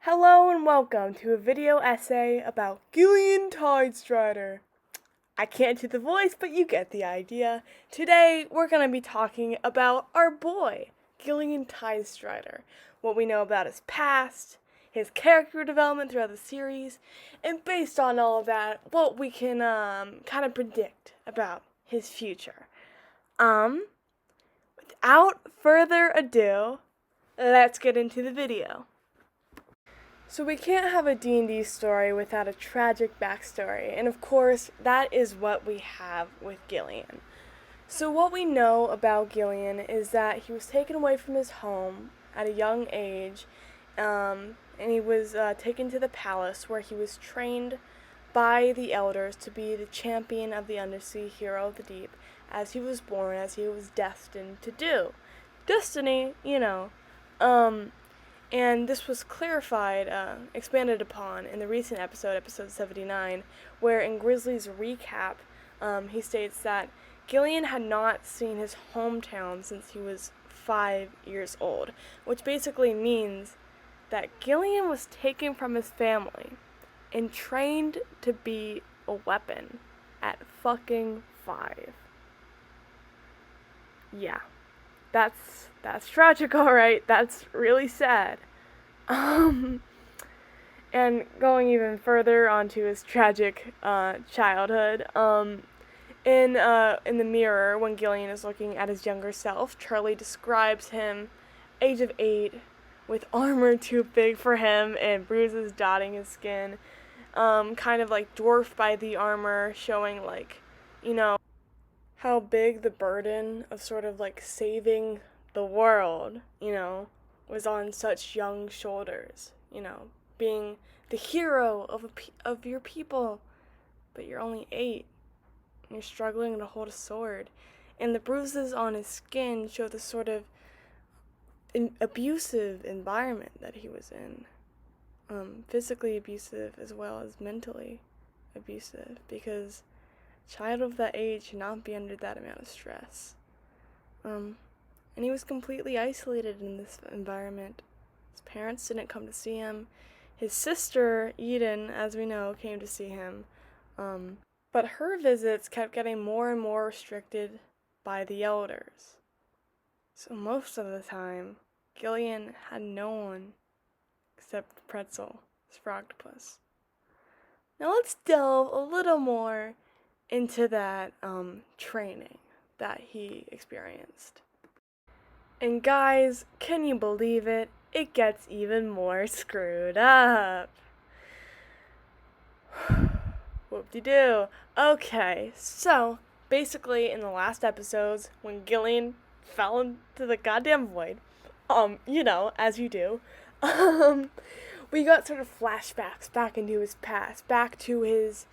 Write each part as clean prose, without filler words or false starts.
Hello and welcome to a video essay about Gillion Tidestrider. I can't do the voice, but you get the idea. Today, we're going to be talking about our boy, Gillion Tidestrider, what we know about his past, his character development throughout the series, and based on all of that, what we can kind of predict about his future. Without further ado, let's get into the video. So we can't have a D&D story without a tragic backstory, and of course, that is what we have with Gillion. So what we know about Gillion is that he was taken away from his home at a young age, and he was taken to the palace where he was trained by the elders to be the champion of the undersea hero of the deep, as he was born, as he was destined to do. Destiny, And this was clarified, expanded upon in the recent episode 79, where in Grizzly's recap, he states that Gillion had not seen his hometown since he was 5 years old, which basically means that Gillion was taken from his family and trained to be a weapon at fucking 5. Yeah. That's tragic, alright. That's really sad. And going even further onto his tragic childhood, in the mirror, when Gillion is looking at his younger self, Charlie describes him, age of 8, with armor too big for him and bruises dotting his skin, kind of like dwarfed by the armor, showing how big the burden of sort of like saving the world, was on such young shoulders, being the hero of your people, but you're only 8, and you're struggling to hold a sword, and the bruises on his skin show the sort of abusive environment that he was in, physically abusive as well as mentally abusive, because a child of that age should not be under that amount of stress. And he was completely isolated in this environment. His parents didn't come to see him. His sister, Eden, as we know, came to see him. But her visits kept getting more and more restricted by the elders. So most of the time, Gillion had no one except Pretzel, his frogtopus. Now let's delve a little more into that training that he experienced. And guys, can you believe it? It gets even more screwed up. Whoop-de-doo. Okay, so basically in the last episodes, when Gillion fell into the goddamn void, as you do, we got sort of flashbacks back into his past, back to his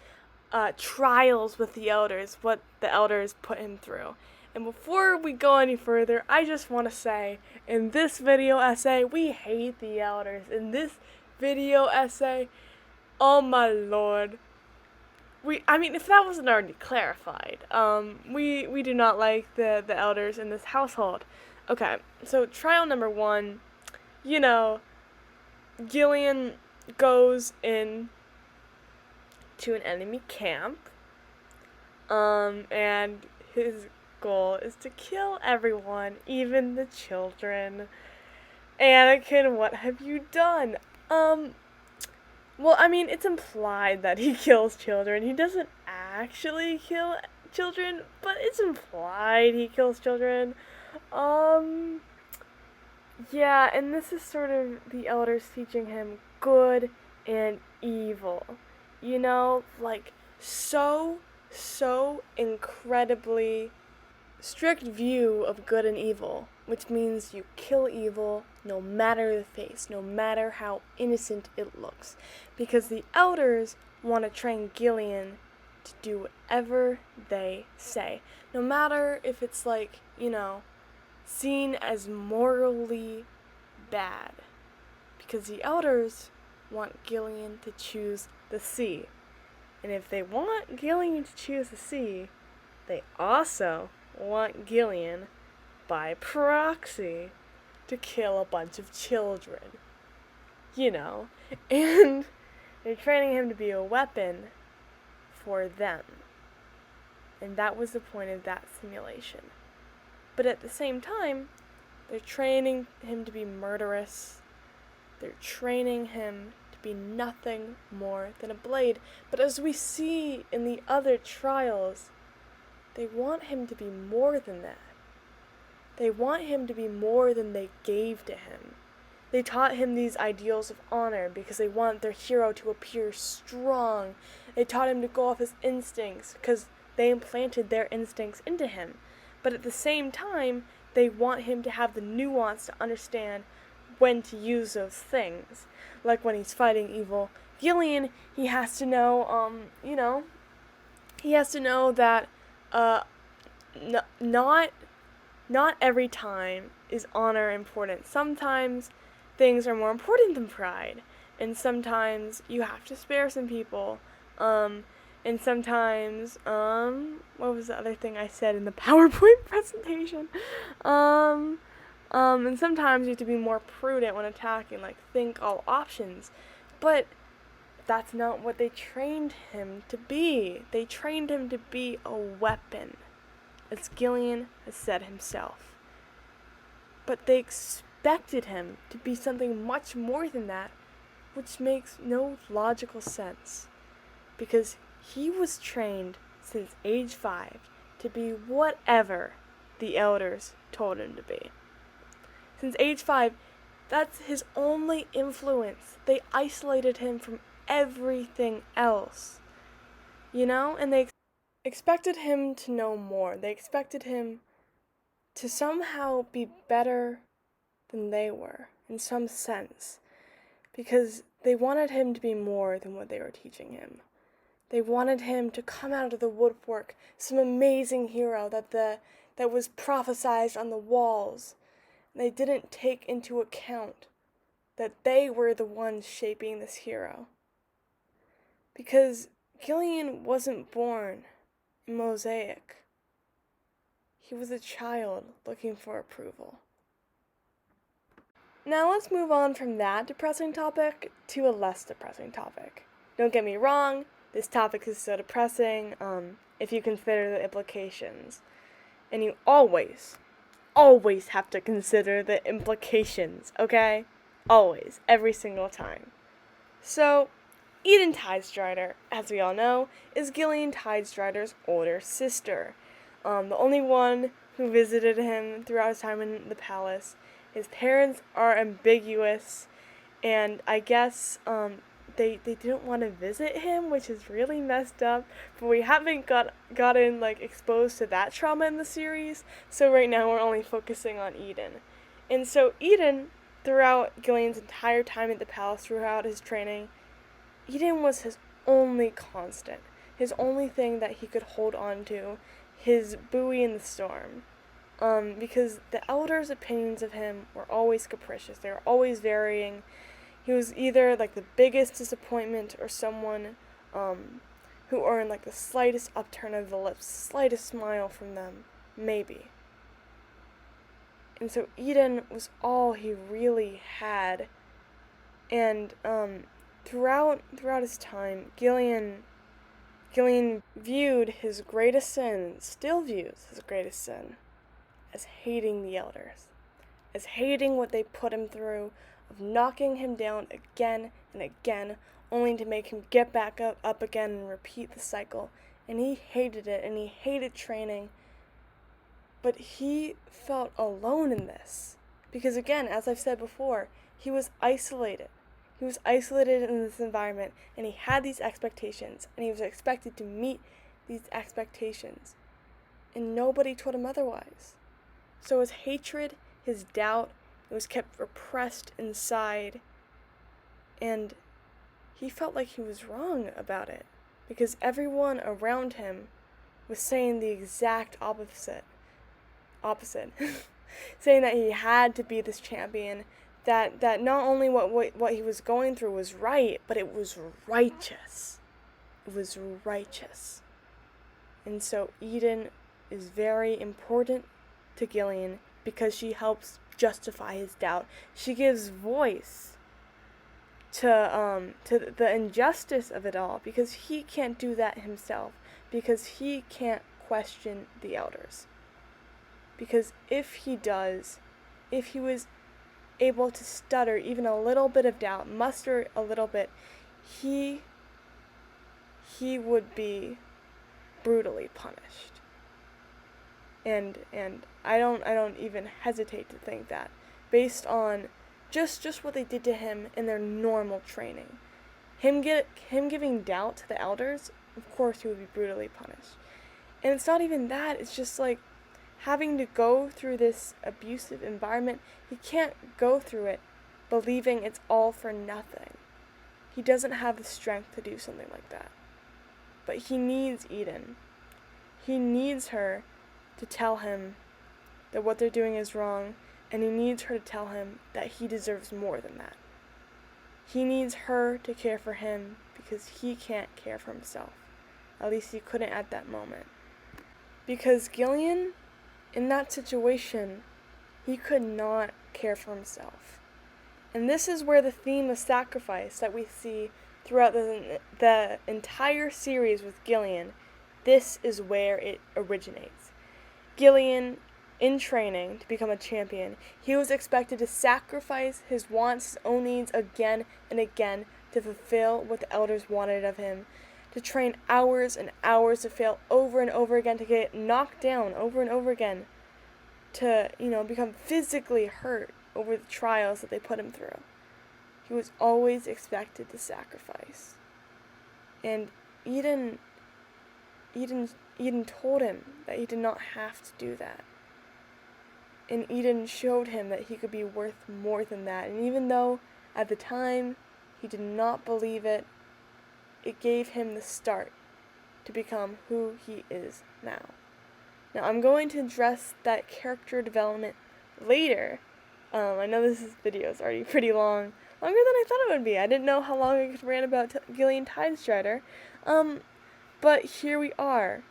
trials with the elders, what the elders put him through. And before we go any further, I just want to say, in this video essay, we hate the elders. In this video essay, oh my lord. If that wasn't already clarified, we do not like the elders in this household. Okay, so trial number 1, Gillion goes in to an enemy camp, and his goal is to kill everyone, even the children. Anakin, what have you done? It's implied that he kills children. He doesn't actually kill children, but it's implied he kills children. Yeah, and this is sort of the elders teaching him good and evil. So incredibly strict view of good and evil, which means you kill evil no matter the face, no matter how innocent it looks, because the elders want to train Gillion to do whatever they say, no matter if it's seen as morally bad, because the elders want Gillion to choose the sea, and if they want Gillion to choose the sea, they also want Gillion, by proxy, to kill a bunch of children. you know, and they're training him to be a weapon for them. And that was the point of that simulation. But at the same time, they're training him to be murderous. They're training him to be nothing more than a blade. But as we see in the other trials, they want him to be more than that. They want him to be more than they gave to him. They taught him these ideals of honor because they want their hero to appear strong. They taught him to go off his instincts because they implanted their instincts into him. But at the same time, they want him to have the nuance to understand when to use those things. Like when he's fighting evil Gillion, he has to know, he has to know that, not every time is honor important. Sometimes things are more important than pride. And sometimes you have to spare some people. And sometimes, what was the other thing I said in the PowerPoint presentation? And sometimes you have to be more prudent when attacking, like think all options. But that's not what they trained him to be. They trained him to be a weapon, as Gillion has said himself. But they expected him to be something much more than that, which makes no logical sense. Because he was trained since age 5 to be whatever the elders told him to be. Since age 5, that's his only influence. They isolated him from everything else. And they expected him to know more. They expected him to somehow be better than they were, in some sense. Because they wanted him to be more than what they were teaching him. They wanted him to come out of the woodwork, some amazing hero that was prophesied on the walls. They didn't take into account that they were the ones shaping this hero. Because Gillion wasn't born in Mosaic. He was a child looking for approval. Now let's move on from that depressing topic to a less depressing topic. Don't get me wrong, this topic is so depressing, if you consider the implications. And you always have to consider the implications, okay? Always, every single time. So, Eden Tidestrider, as we all know, is Gillion Tidestrider's older sister. The only one who visited him throughout his time in the palace. His parents are ambiguous, and I guess, they didn't want to visit him, which is really messed up, but we haven't gotten exposed to that trauma in the series, so right now we're only focusing on Eden. And so Eden, throughout Gillion's entire time at the palace, throughout his training, Eden was his only constant, his only thing that he could hold on to, his buoy in the storm. Because the elders' opinions of him were always capricious, they were always varying. He was either the biggest disappointment or someone who earned the slightest upturn of the lips, slightest smile from them, maybe. And so Eden was all he really had. And throughout his time, Gillion viewed his greatest sin, still views his greatest sin, as hating the elders, as hating what they put him through, of knocking him down again and again, only to make him get back up again and repeat the cycle. And he hated it, and he hated training. But he felt alone in this. Because again, as I've said before, he was isolated. He was isolated in this environment, and he had these expectations, and he was expected to meet these expectations. And nobody told him otherwise. So his hatred, his doubt, it was kept repressed inside, and he felt like he was wrong about it, because everyone around him was saying the exact opposite. Saying that he had to be this champion, that not only what he was going through was right, but it was righteous. It was righteous. And so Eden is very important to Gillion because she helps justify his doubt. She gives voice to the injustice of it all, because he can't do that himself, because he can't question the elders. Because if he does, if he was able to stutter even a little bit of doubt, muster a little bit, he would be brutally punished. And I don't even hesitate to think that, based on just what they did to him in their normal training. Him giving doubt to the elders, of course he would be brutally punished. And it's not even that, it's just like having to go through this abusive environment. He can't go through it believing it's all for nothing. He doesn't have the strength to do something like that. But he needs Eden. He needs her to tell him that what they're doing is wrong, and he needs her to tell him that he deserves more than that. He needs her to care for him because he can't care for himself. At least he couldn't at that moment. Because Gillion, in that situation, he could not care for himself. And this is where the theme of sacrifice that we see throughout the entire series with Gillion, this is where it originates. Gillion, in training to become a champion, he was expected to sacrifice his wants, his own needs again and again to fulfill what the elders wanted of him, to train hours and hours, to fail over and over again, to get knocked down over and over again, to, become physically hurt over the trials that they put him through. He was always expected to sacrifice. And Eden told him that he did not have to do that. And Eden showed him that he could be worth more than that. And even though at the time he did not believe it, it gave him the start to become who he is now. Now, I'm going to address that character development later. I know this video is already pretty long, longer than I thought it would be. I didn't know how long I could rant about Gillion Tidestrider. But here we are.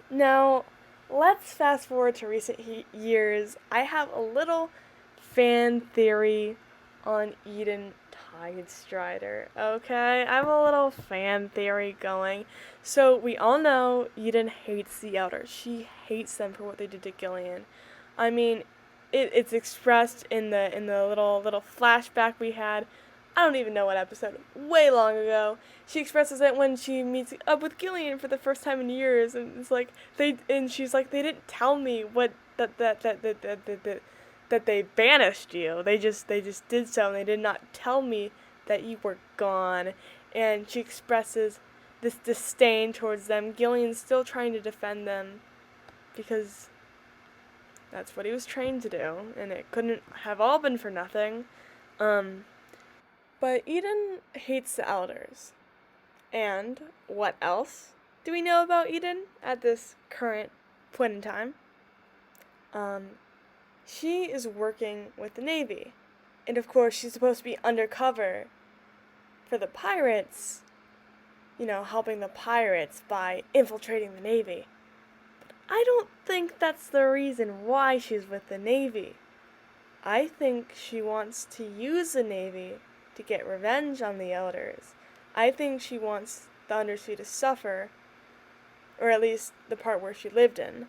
Now, let's fast forward to recent years. I have a little fan theory on Eden Tidestrider, okay? I have a little fan theory going. So, we all know Eden hates the elders. She hates them for what they did to Gillion. I mean, it's expressed in the little flashback we had. I don't even know what episode, way long ago. She expresses it when she meets up with Gillion for the first time in years, and it's like she's like, they didn't tell me what that they banished you. They just did so, and they did not tell me that you were gone. And she expresses this disdain towards them. Gillion's still trying to defend them because that's what he was trained to do, and it couldn't have all been for nothing. But Eden hates the elders. And what else do we know about Eden at this current point in time? She is working with the Navy. And of course, she's supposed to be undercover for the pirates, helping the pirates by infiltrating the Navy. But I don't think that's the reason why she's with the Navy. I think she wants to use the Navy to get revenge on the elders. I think she wants the Undersea to suffer, or at least the part where she lived in,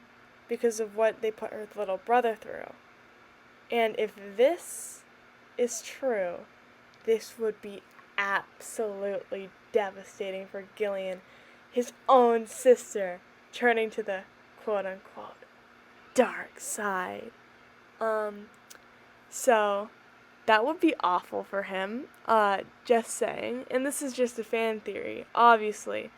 because of what they put her little brother through. And if this is true, this would be absolutely devastating for Gillion, his own sister, turning to the quote-unquote dark side. So that would be awful for him, just saying. And this is just a fan theory, obviously.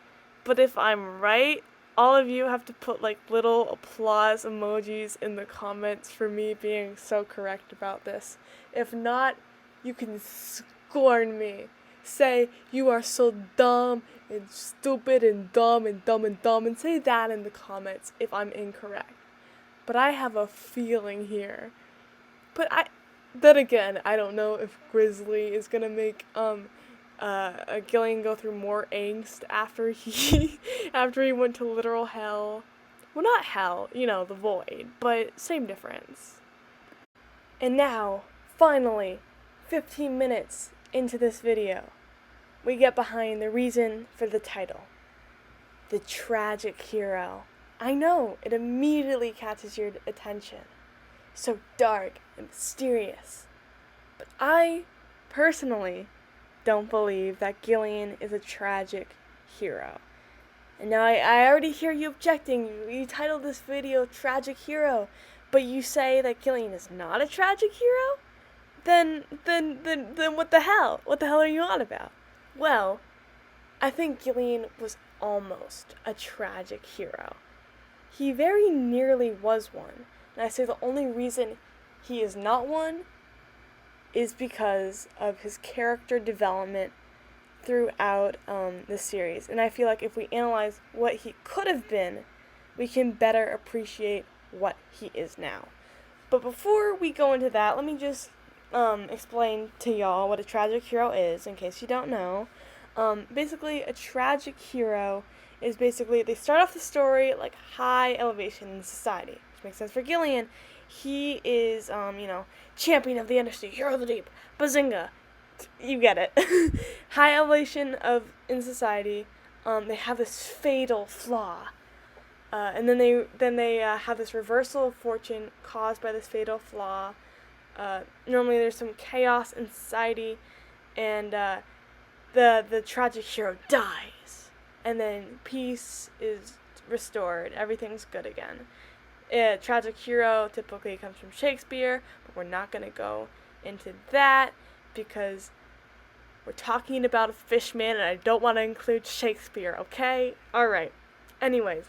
But if I'm right, all of you have to put little applause emojis in the comments for me being so correct about this. If not, you can scorn me. Say, you are so dumb and stupid and dumb and dumb and dumb, and say that in the comments if I'm incorrect. But I have a feeling here. Then again, I don't know if Grizzly is gonna make Gillion go through more angst after he went to literal hell. Well, not hell, the void, but same difference. And now, finally, 15 minutes into this video, we get behind the reason for the title, the tragic hero. I know, it immediately catches your attention. So dark and mysterious. But I, personally, don't believe that Gillion is a tragic hero. And now I already hear you objecting. You titled this video Tragic Hero, but you say that Gillion is not a tragic hero? Then what the hell? What the hell are you on about? Well, I think Gillion was almost a tragic hero. He very nearly was one. And I say the only reason he is not one is because of his character development throughout the series. And I feel like if we analyze what he could have been, we can better appreciate what he is now. But before we go into that, let me just explain to y'all what a tragic hero is, in case you don't know. Basically, a tragic hero is basically, they start off the story like high elevation in society, which makes sense for Gillion. He is, champion of the industry, hero of the deep, bazinga. You get it. High elevation in society. They have this fatal flaw. And then they have this reversal of fortune caused by this fatal flaw. Normally there's some chaos in society, and the tragic hero dies, and then peace is restored. Everything's good again. Tragic hero typically comes from Shakespeare, but we're not going to go into that because we're talking about a fish man, and I don't want to include Shakespeare, okay? Alright. Anyways.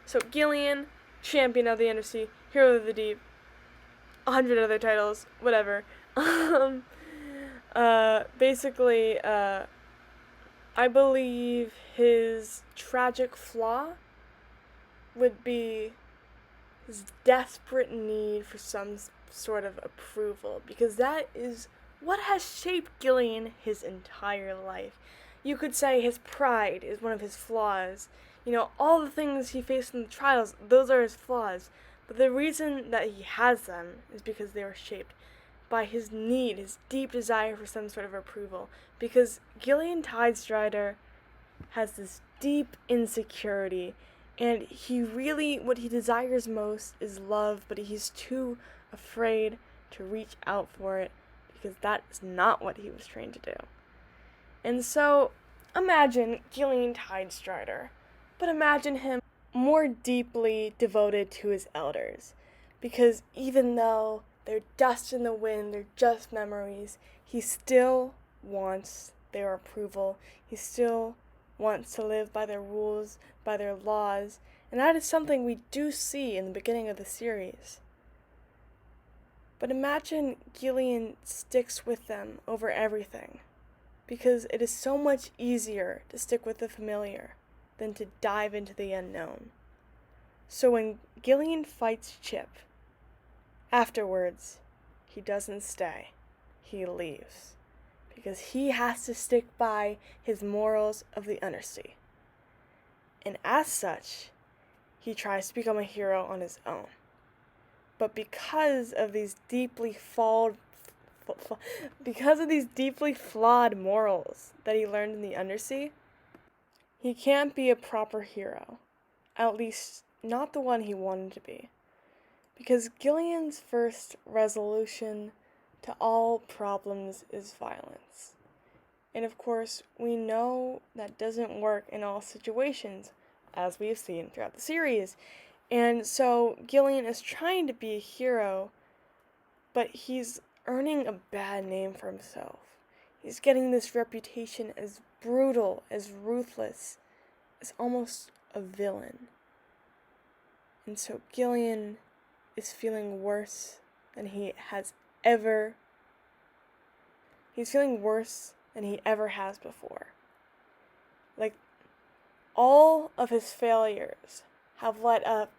So, Gillion, champion of the undersea, hero of the deep, 100 other titles, whatever. Basically, I believe his tragic flaw would be his desperate need for some sort of approval, because that is what has shaped Gillion his entire life. You could say his pride is one of his flaws. All the things he faced in the trials, those are his flaws. But the reason that he has them is because they were shaped by his need, his deep desire for some sort of approval. Because Gillion Tidestrider has this deep insecurity, and what he desires most is love, but he's too afraid to reach out for it, because that is not what he was trained to do. And so, imagine Gillion Tidestrider, but imagine him more deeply devoted to his elders, because even though they're dust in the wind, they're just memories, he still wants their approval. He still wants to live by their rules, by their laws, and that is something we do see in the beginning of the series. But imagine Gillion sticks with them over everything, because it is so much easier to stick with the familiar than to dive into the unknown. So when Gillion fights Chip, afterwards, he doesn't stay. He leaves. Because he has to stick by his morals of the undersea. And as such, he tries to become a hero on his own. But because of these deeply flawed morals that he learned in the undersea, he can't be a proper hero. At least, not the one he wanted to be. Because Gillion's first resolution to all problems is violence. And of course, we know that doesn't work in all situations, as we have seen throughout the series. And so Gillion is trying to be a hero, but he's earning a bad name for himself. He's getting this reputation as brutal, as ruthless, as almost a villain. And so Gillion is feeling worse than he ever has before. Like, all of his failures have led up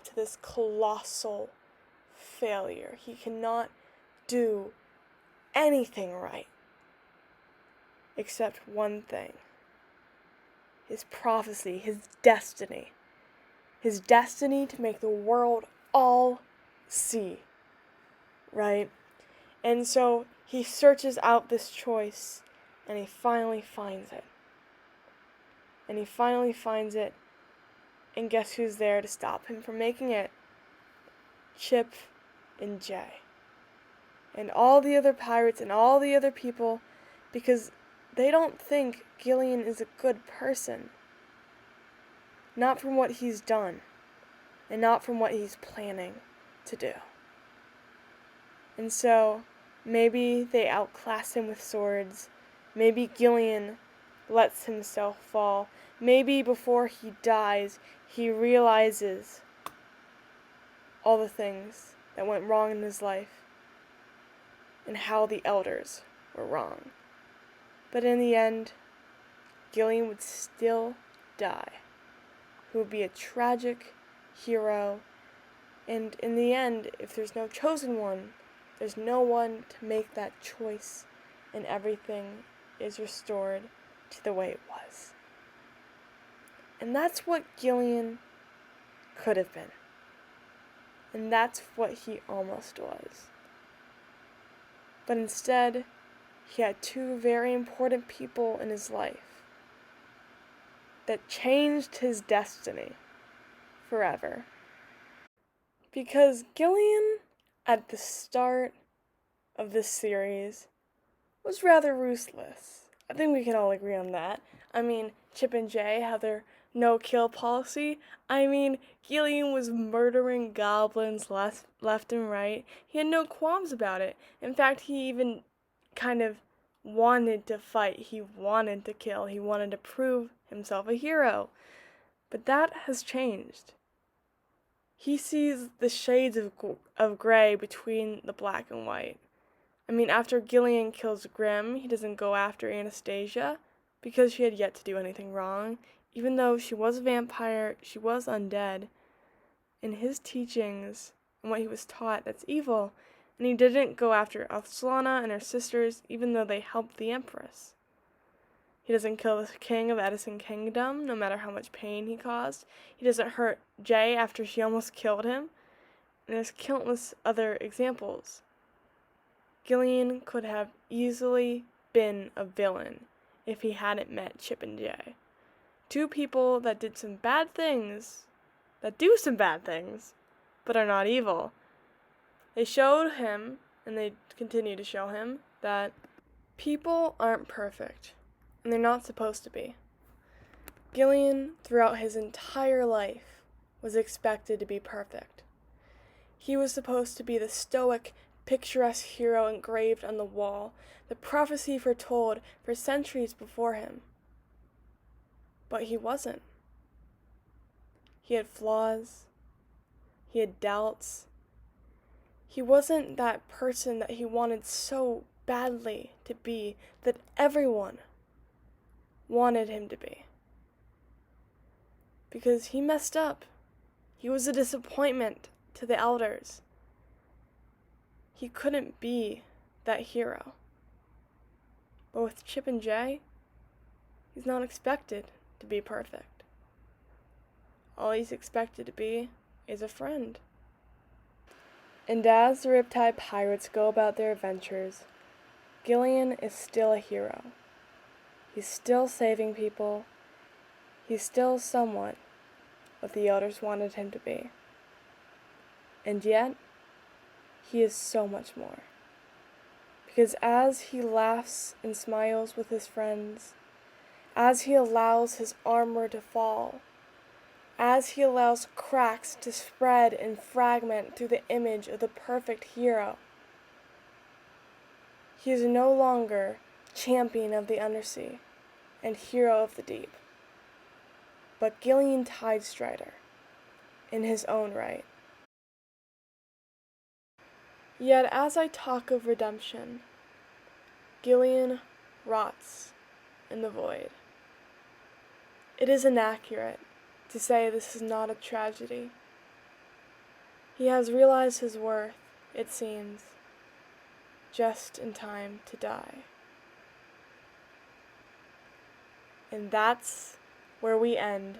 to this colossal failure. He cannot do anything right except one thing. His prophecy, his destiny. His destiny to make the world all see. Right? And so He searches out this choice, and he finally finds it. And he finally finds it, and guess who's there to stop him from making it? Chip and Jay. And all the other pirates and all the other people, because they don't think Gillion is a good person. Not from what he's done, and not from what he's planning to do. And so, maybe they outclass him with swords. Maybe Gillion lets himself fall. Maybe before he dies, he realizes all the things that went wrong in his life and how the elders were wrong. But in the end, Gillion would still die. He would be a tragic hero, and in the end, if there's no chosen one, there's no one to make that choice, and everything is restored to the way it was. And that's what Gillion could have been. And that's what he almost was. But instead, he had two very important people in his life that changed his destiny forever. Because Gillion, at the start of this series, was rather ruthless. I think we can all agree on that. I mean, Chip and Jay have their no-kill policy. I mean, Gillion was murdering goblins left and right. He had no qualms about it. In fact, he even kind of wanted to fight. He wanted to kill. He wanted to prove himself a hero. But that has changed. He sees the shades of gray between the black and white. I mean, after Gillion kills Grimm, he doesn't go after Anastasia because she had yet to do anything wrong. Even though she was a vampire, she was undead. In his teachings and what he was taught, that's evil. And he didn't go after Alslana and her sisters, even though they helped the Empress. He doesn't kill the king of Edison Kingdom, no matter how much pain he caused. He doesn't hurt Jay after she almost killed him. And there's countless other examples. Gillion could have easily been a villain if he hadn't met Chip and Jay. Two people that did some bad things, that do some bad things, but are not evil. They showed him, and they continue to show him, that people aren't perfect, and they're not supposed to be. Gillion, throughout his entire life, was expected to be perfect. He was supposed to be the stoic, picturesque hero engraved on the wall, the prophecy foretold for centuries before him. But he wasn't. He had flaws. He had doubts. He wasn't that person that he wanted so badly to be, that everyone wanted him to be. Because he messed up. He was a disappointment to the elders. He couldn't be that hero. But with Chip and Jay, he's not expected to be perfect. All he's expected to be is a friend. And as the Riptide Pirates go about their adventures, Gillion is still a hero. He's still saving people. He's still somewhat what the elders wanted him to be. And yet, he is so much more. Because as he laughs and smiles with his friends, as he allows his armor to fall, as he allows cracks to spread and fragment through the image of the perfect hero, he is no longer champion of the undersea and hero of the deep, but Gillion Tidestrider in his own right. Yet as I talk of redemption, Gillion rots in the void. It is inaccurate to say this is not a tragedy. He has realized his worth, it seems, just in time to die. And that's where we end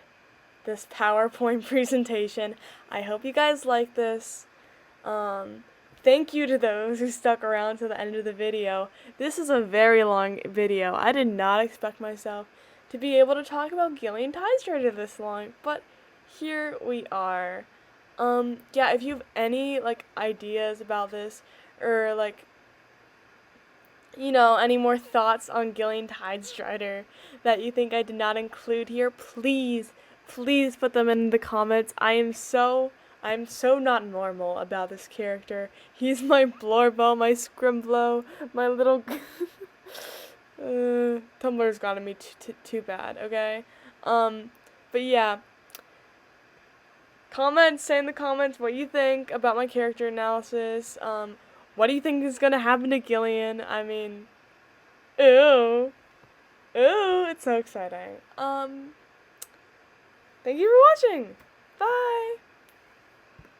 this PowerPoint presentation. I hope you guys like this. thank you to those who stuck around to the end of the video. This is a very long video. I did not expect myself to be able to talk about Gillion Tidestrider this long, but here we are. Yeah, if you have any, like, ideas about this, or, like, you know, any more thoughts on Gillion Tidestrider that you think I did not include here, please put them in the comments. I'm so not normal about this character. He's my Blorbo, my Scrimblow, my little Tumblr's gotten me too bad, okay? But yeah, say in the comments what you think about my character analysis. What do you think is gonna happen to Gillion? I mean, ew, it's so exciting. Thank you for watching. Bye.